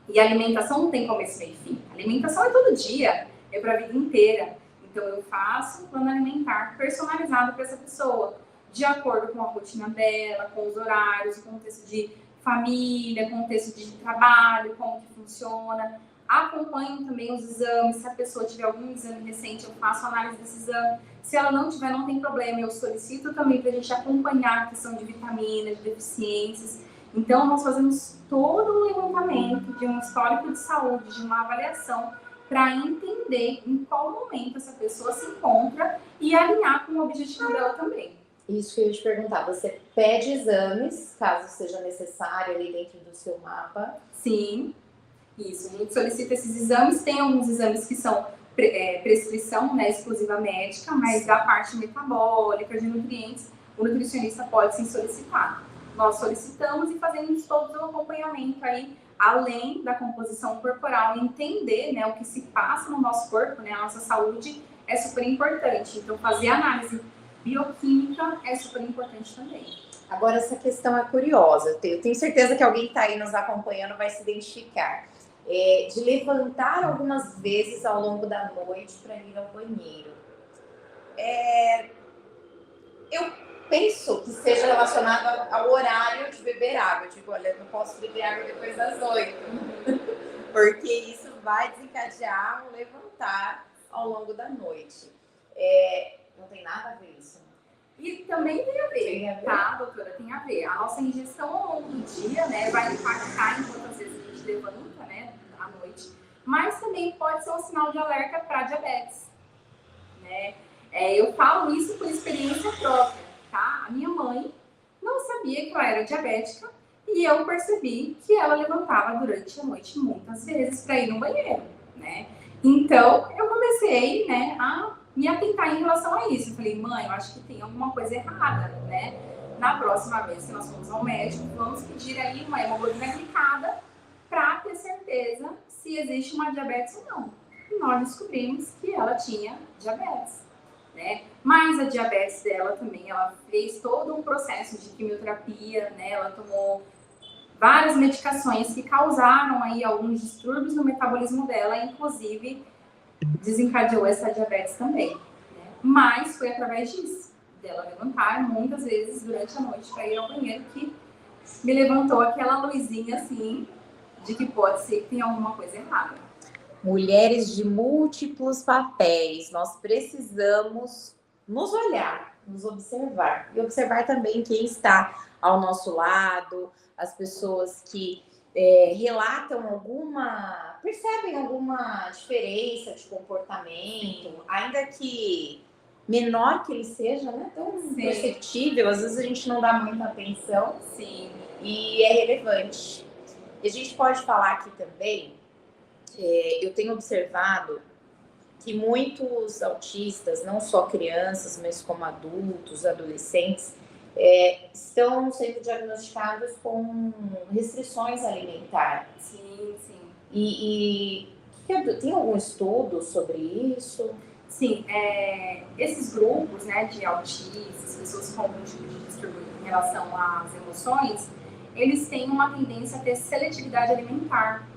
E a alimentação não tem começo, meio e fim. A alimentação é todo dia, é para a vida inteira. Então, eu faço um plano alimentar personalizado para essa pessoa, de acordo com a rotina dela, com os horários, o contexto de família, contexto de trabalho, como que funciona. Acompanho também os exames. Se a pessoa tiver algum exame recente, eu faço análise desse exame. Se ela não tiver, não tem problema. Eu solicito também para a gente acompanhar a questão de vitaminas, de deficiências. Então, nós fazemos todo um levantamento de um histórico de saúde, de uma avaliação, para entender em qual momento essa pessoa se encontra e alinhar com o objetivo dela também.
Isso que eu ia te perguntar. Você pede exames, caso seja necessário, ali dentro do seu mapa?
Sim. Isso, a gente solicita esses exames. Tem alguns exames que são prescrição, né, exclusiva médica, mas da parte metabólica, de nutrientes, o nutricionista pode sim solicitar. Nós solicitamos e fazemos todo o acompanhamento aí, além da composição corporal, entender, né, o que se passa no nosso corpo, né, a nossa saúde é super importante. Então, fazer análise bioquímica é super importante também.
Agora, essa questão é curiosa. Eu tenho certeza que alguém que está aí nos acompanhando vai se identificar. De levantar algumas vezes ao longo da noite para ir ao banheiro. Eu penso que seja relacionado ao horário de beber água. Tipo, olha, eu não posso beber água depois das 8. Porque isso vai desencadear um levantar ao longo da noite. Não tem nada a ver isso.
E também tem a ver, tá, doutora? Tem a ver. A nossa ingestão ao longo do dia, né, vai impactar em quantas vezes a gente levanta, né, à noite. Mas também pode ser um sinal de alerta para diabetes, né? Eu falo isso por experiência própria, tá? A minha mãe não sabia que eu era diabética e eu percebi que ela levantava durante a noite muitas vezes para ir no banheiro, né? Então, eu comecei, né, a me atentar em relação a isso. Eu falei, mãe, eu acho que tem alguma coisa errada, né? Na próxima vez que nós formos ao médico, vamos pedir aí uma hemoglobina glicada para ter certeza se existe uma diabetes ou não. E nós descobrimos que ela tinha diabetes, né? Mas a diabetes dela também, ela fez todo um processo de quimioterapia, né? Ela tomou várias medicações que causaram aí alguns distúrbios no metabolismo dela, inclusive desencadeou essa diabetes também, né? Mas foi através disso, dela levantar muitas vezes durante a noite para ir ao banheiro, que me levantou aquela luzinha assim, de que pode ser que tenha alguma coisa errada.
Mulheres de múltiplos papéis, nós precisamos nos olhar, nos observar e observar também quem está ao nosso lado, as pessoas que relatam percebem alguma diferença de comportamento, ainda que menor que ele seja, né? Tão perceptível, às vezes a gente não dá muita atenção.
Sim.
E é relevante. E a gente pode falar aqui também, eu tenho observado que muitos autistas, não só crianças, mas como adultos, adolescentes, estão sendo diagnosticados com restrições alimentares.
Sim, sim.
E tem algum estudo sobre isso?
Sim, esses grupos, né, de autistas, pessoas com algum tipo de distúrbio em relação às emoções, eles têm uma tendência a ter seletividade alimentar,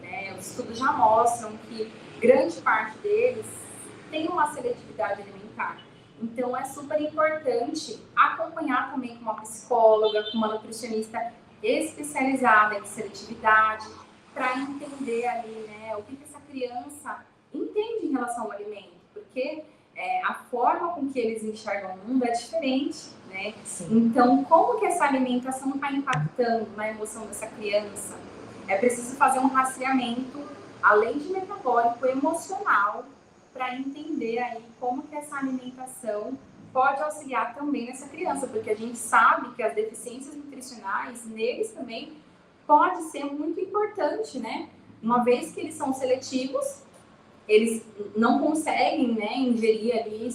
né? Os estudos já mostram que grande parte deles tem uma seletividade alimentar. Então, é super importante acompanhar também com uma psicóloga, com uma nutricionista especializada em seletividade, para entender ali, né, o que essa criança entende em relação ao alimento, porque a forma com que eles enxergam o mundo é diferente, né? Sim. Então, como que essa alimentação está impactando na emoção dessa criança? É preciso fazer um rastreamento além de metabólico, emocional, para entender aí como que essa alimentação pode auxiliar também nessa criança, porque a gente sabe que as deficiências nutricionais neles também pode ser muito importante, né? Uma vez que eles são seletivos, eles não conseguem, né, ingerir ali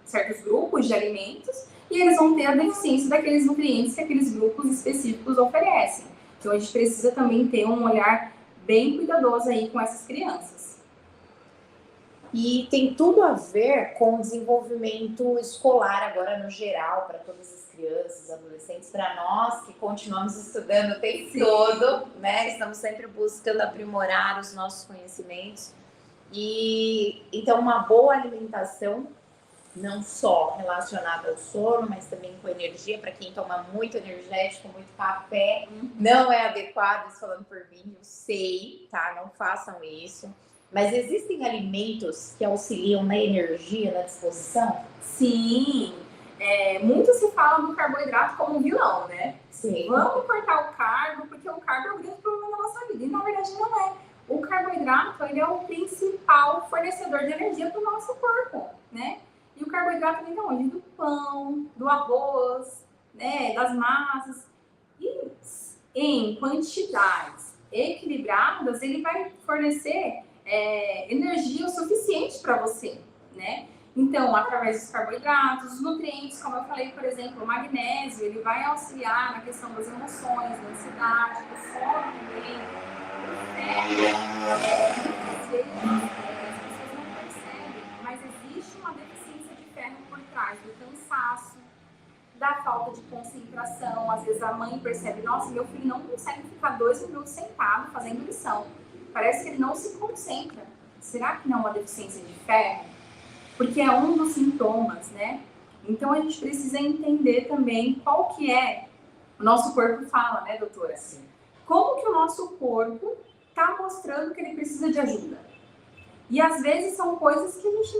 certos grupos de alimentos e eles vão ter a deficiência daqueles nutrientes que aqueles grupos específicos oferecem. Então a gente precisa também ter um olhar bem cuidadoso aí com essas crianças.
E tem tudo a ver com o desenvolvimento escolar agora no geral, para todas as crianças, adolescentes, para nós que continuamos estudando o tempo todo, né? Estamos sempre buscando aprimorar os nossos conhecimentos. E então uma boa alimentação, não só relacionada ao sono, mas também com energia, para quem toma muito energético, muito café, não é adequado, isso falando por mim, eu sei, tá? Não façam isso. Mas existem alimentos que auxiliam na energia, na disposição?
Sim, muito se fala do carboidrato como vilão, né?
Sim.
Vamos cortar o carbo, porque o carbo é o grande problema da nossa vida. E na verdade não é. O carboidrato, ele é o principal fornecedor de energia para o nosso corpo, né? E o carboidrato vem de onde? Do pão, do arroz, né? Das massas. E em quantidades equilibradas, ele vai fornecer energia o suficiente para você, né? Então, através dos carboidratos, os nutrientes, como eu falei, por exemplo, o magnésio, ele vai auxiliar na questão das emoções, da ansiedade, do sono também, às vezes, as pessoas não percebem, mas existe uma deficiência de ferro por trás do cansaço, da falta de concentração. Às vezes a mãe percebe, nossa, meu filho não consegue ficar 2 minutos sentado fazendo lição. Parece que ele não se concentra. Será que não é uma deficiência de ferro? Porque é um dos sintomas, né? Então a gente precisa entender também qual que é o nosso corpo fala, né, doutora?
Sim.
Como que o nosso corpo está mostrando que ele precisa de ajuda? E às vezes são coisas que a gente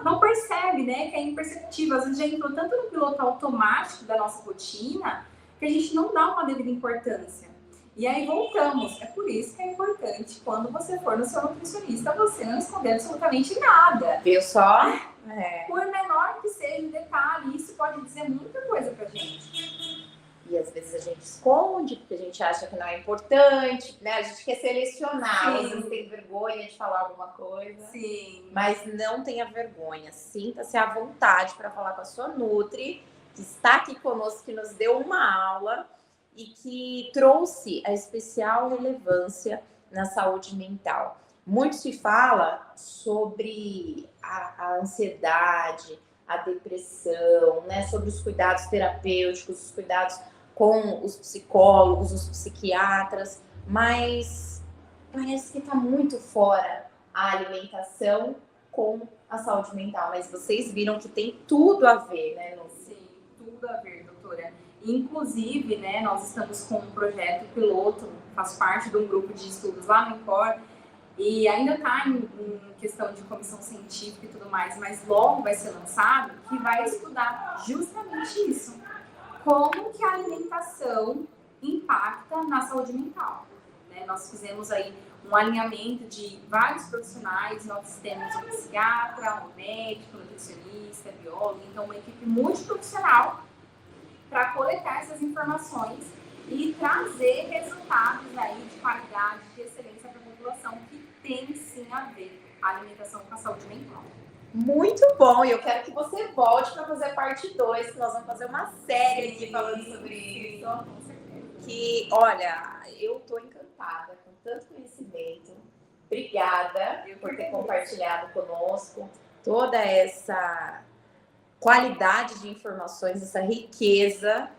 não percebe, né? Que é imperceptível. Às vezes já entrou tanto no piloto automático da nossa rotina que a gente não dá uma devida importância. E aí voltamos. É por isso que é importante, quando você for no seu nutricionista, você não esconder absolutamente nada.
Viu só?
Por menor que seja o detalhe, isso pode dizer muita coisa pra gente.
E às vezes a gente esconde, porque a gente acha que não é importante, né? A gente quer selecionar,
Sim.
às vezes tem vergonha de falar alguma coisa.
Sim.
Mas não tenha vergonha, sinta-se à vontade para falar com a sua Nutri, que está aqui conosco, que nos deu uma aula e que trouxe a especial relevância na saúde mental. Muito se fala sobre a ansiedade, a depressão, né? Sobre os cuidados terapêuticos, os cuidados com os psicólogos, os psiquiatras, mas parece que está muito fora a alimentação com a saúde mental. Mas vocês viram que tem tudo a ver, né, Lu?
Sim, tudo a ver, doutora. Inclusive, né, nós estamos com um projeto piloto, faz parte de um grupo de estudos lá no INCOR, e ainda está em questão de comissão científica e tudo mais, mas logo vai ser lançado, que vai estudar justamente isso. Como que a alimentação impacta na saúde mental, né? Nós fizemos aí um alinhamento de vários profissionais, nós temos um psiquiatra, um médico, nutricionista, biólogo, então uma equipe multiprofissional para coletar essas informações e trazer resultados aí de qualidade, de excelência para a população, que tem sim a ver a alimentação com a saúde mental.
Muito bom, e eu quero que você volte para fazer parte 2, que nós vamos fazer uma série aqui falando sobre isso.
Com certeza.
Que, olha, eu estou encantada com tanto conhecimento. Obrigada por ter compartilhado conosco toda essa qualidade de informações, essa riqueza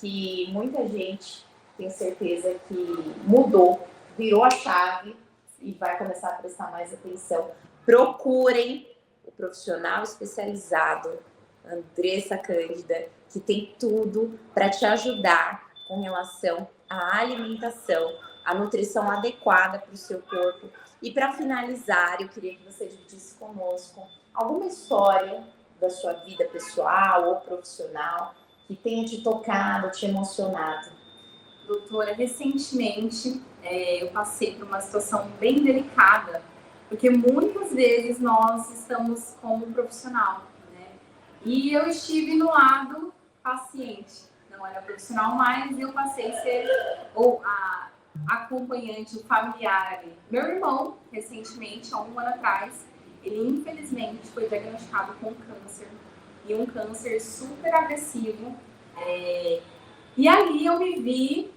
que muita gente, tenho certeza que mudou, virou a chave e vai começar a prestar mais atenção. Procurem o profissional especializado, Andressa Cândida, que tem tudo para te ajudar com relação à alimentação, à nutrição adequada para o seu corpo. E para finalizar, eu queria que você dividisse conosco alguma história da sua vida pessoal ou profissional que tenha te tocado, te emocionado.
Doutora, recentemente eu passei por uma situação bem delicada, porque muitas vezes nós estamos como profissional, né? E eu estive no lado paciente, não era profissional mais, e eu passei a ser a acompanhante, o familiar ali. Meu irmão, recentemente, há um ano atrás, ele infelizmente foi diagnosticado com câncer, e um câncer super agressivo. E ali eu me vi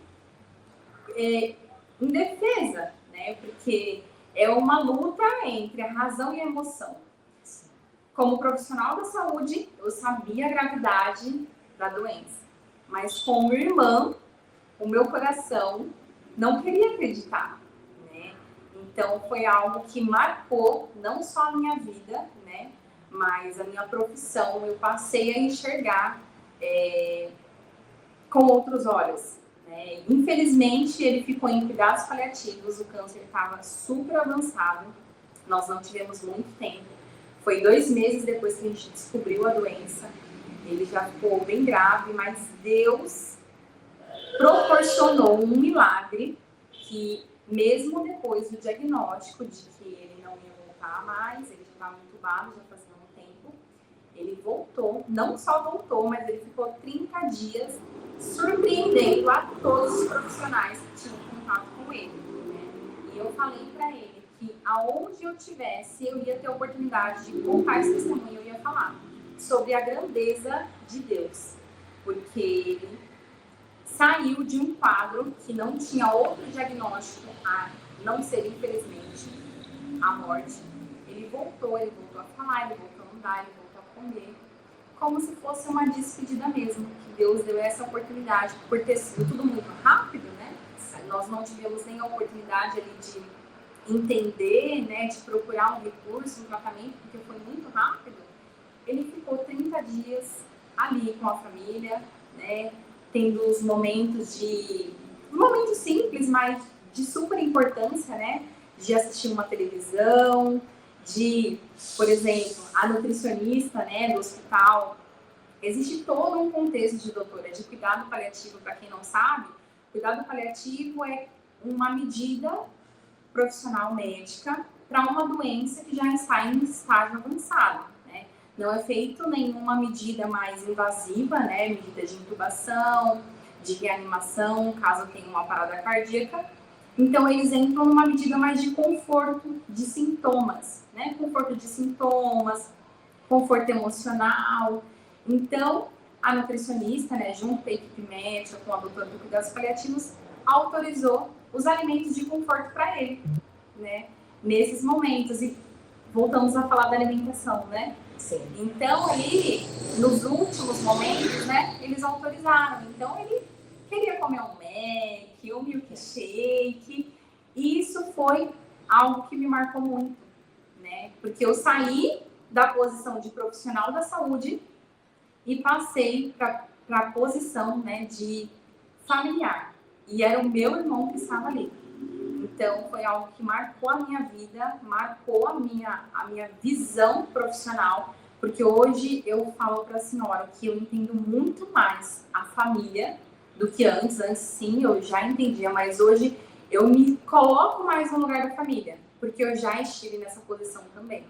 indefesa, né? Porque é uma luta entre a razão e a emoção. Como profissional da saúde, eu sabia a gravidade da doença, mas como irmã, o meu coração não queria acreditar, né? Então foi algo que marcou não só a minha vida, né? Mas a minha profissão. Eu passei a enxergar com outros olhos. Infelizmente, ele ficou em cuidados paliativos, o câncer estava super avançado, nós não tivemos muito tempo. Foi 2 meses depois que a gente descobriu a doença, ele já ficou bem grave, mas Deus proporcionou um milagre que, mesmo depois do diagnóstico de que ele não ia voltar mais, ele já estava entubado, já fazia um tempo, ele voltou, não só voltou, mas ele ficou 30 dias surpreendendo a todos os profissionais que tinham contato com ele, né? E eu falei para ele que aonde eu tivesse, eu ia ter a oportunidade de contar esse testemunho, eu ia falar sobre a grandeza de Deus, porque ele saiu de um quadro que não tinha outro diagnóstico, a não ser, infelizmente, a morte. Ele voltou a falar, ele voltou a andar, ele voltou a comer, como se fosse uma despedida mesmo, que Deus deu essa oportunidade, por ter sido tudo muito rápido, né? Nós não tivemos nem a oportunidade ali de entender, né, de procurar um recurso, um tratamento, porque foi muito rápido. Ele ficou 30 dias ali com a família, né, tendo os momentos simples, mas de super importância, né, de assistir uma televisão, de, por exemplo, a nutricionista, né, do hospital. Existe todo um contexto de doutora, de cuidado paliativo. Para quem não sabe, cuidado paliativo é uma medida profissional médica para uma doença que já está em estágio avançado, né? Não é feito nenhuma medida mais invasiva, né, medida de intubação, de reanimação, caso tenha uma parada cardíaca. Então, eles entram numa medida mais de conforto de sintomas, né? Conforto de sintomas, conforto emocional. Então, a nutricionista, né, junto com a equipe médica, com a doutora do cuidados paliativos, autorizou os alimentos de conforto para ele, né? Nesses momentos. E voltamos a falar da alimentação, né?
Sim.
Então, ali, nos últimos momentos, né, eles autorizaram. Então, ele queria comer um Mac, um milkshake. E isso foi algo que me marcou muito, né? Porque eu saí da posição de profissional da saúde e passei para a posição, né, de familiar. E era o meu irmão que estava ali. Então, foi algo que marcou a minha vida, marcou a minha visão profissional, porque hoje eu falo para a senhora que eu entendo muito mais a família do que antes. Antes, sim, eu já entendia, mas hoje eu me coloco mais no lugar da família, porque eu já estive nessa posição também.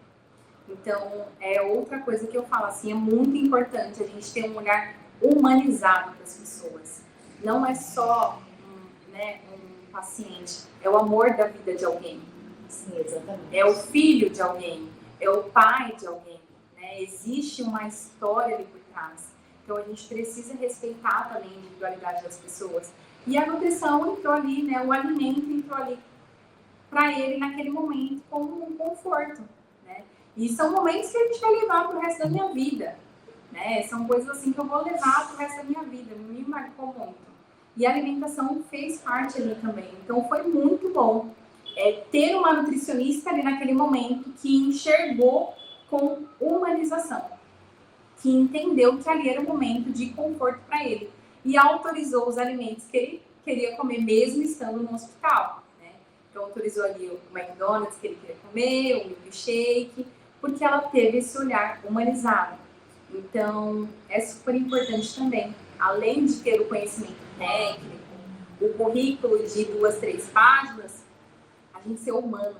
Então, é outra coisa que eu falo, assim, é muito importante a gente ter um olhar humanizado para as pessoas. Não é só um paciente, é o amor da vida de alguém.
Sim, exatamente.
É o filho de alguém, é o pai de alguém, né? Existe uma história ali por trás. Então, a gente precisa respeitar também a individualidade das pessoas. E a nutrição entrou ali, né? O alimento entrou ali para ele naquele momento como um conforto, né? E são momentos que a gente vai levar para o resto da minha vida, né? São coisas assim que eu vou levar para o resto da minha vida, me marcou muito. E a alimentação fez parte ali também. Então, foi muito bom ter uma nutricionista ali naquele momento que enxergou com humanização, que entendeu que ali era um momento de conforto para ele e autorizou os alimentos que ele queria comer mesmo estando no hospital, né? Então, autorizou ali o McDonald's que ele queria comer, o milkshake, porque ela teve esse olhar humanizado. Então, é super importante também, além de ter o conhecimento técnico, o currículo de 2, 3 páginas, a gente ser humano,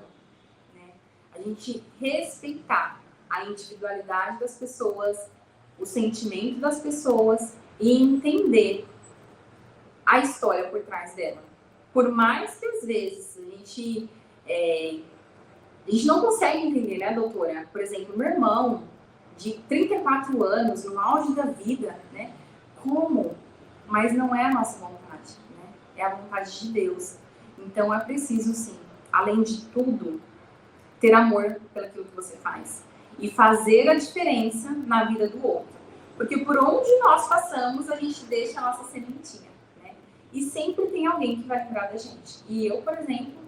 né? A gente respeitar a individualidade das pessoas, o sentimento das pessoas e entender a história por trás dela. Por mais que às vezes a gente não consegue entender, né, doutora? Por exemplo, meu irmão de 34 anos, no auge da vida, né? Como? Mas não é a nossa vontade, né? É a vontade de Deus. Então é preciso, sim, além de tudo, ter amor pelaquilo que você faz e fazer a diferença na vida do outro. Porque por onde nós passamos, a gente deixa a nossa sementinha, né? E sempre tem alguém que vai lembrar da gente. E eu, por exemplo,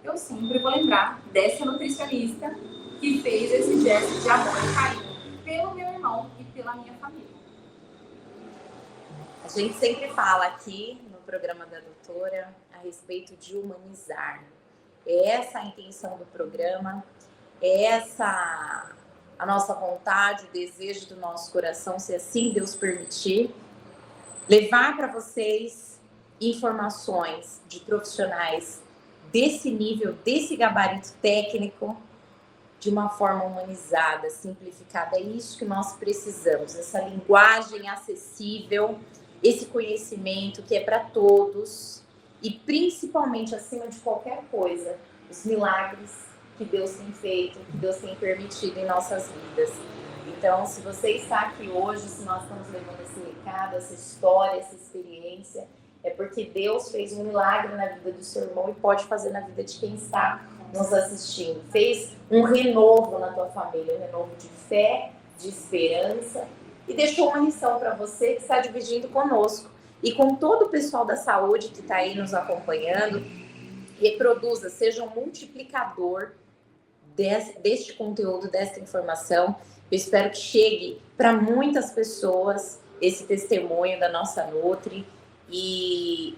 eu sempre vou lembrar dessa nutricionista que fez esse gesto de amor e carinho pelo meu irmão e pela minha família.
A gente sempre fala aqui no programa da doutora a respeito de humanizar. É essa a intenção do programa, é essa a nossa vontade, o desejo do nosso coração, se assim Deus permitir, levar para vocês informações de profissionais desse nível, desse gabarito técnico, de uma forma humanizada, simplificada. É isso que nós precisamos, essa linguagem acessível, esse conhecimento que é para todos e principalmente, acima de qualquer coisa, os milagres que Deus tem feito, que Deus tem permitido em nossas vidas. Então, se você está aqui hoje, se nós estamos levando esse recado, essa história, essa experiência, é porque Deus fez um milagre na vida do seu irmão e pode fazer na vida de quem está nos assistindo. Fez um renovo na tua família, um renovo de fé, de esperança, e deixou uma lição para você que está dividindo conosco e com todo o pessoal da saúde que está aí nos acompanhando. Reproduza, seja um multiplicador deste conteúdo, desta informação. Eu espero que chegue para muitas pessoas esse testemunho da nossa Nutri, e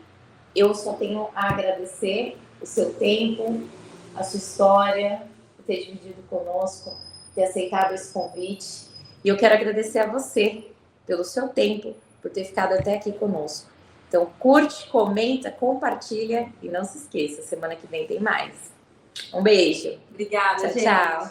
eu só tenho a agradecer o seu tempo, a sua história, por ter dividido conosco, ter aceitado esse convite. E eu quero agradecer a você pelo seu tempo, por ter ficado até aqui conosco. Então, curte, comenta, compartilha e não se esqueça, semana que vem tem mais. Um beijo.
Obrigada,
tchau,
gente.
tchau.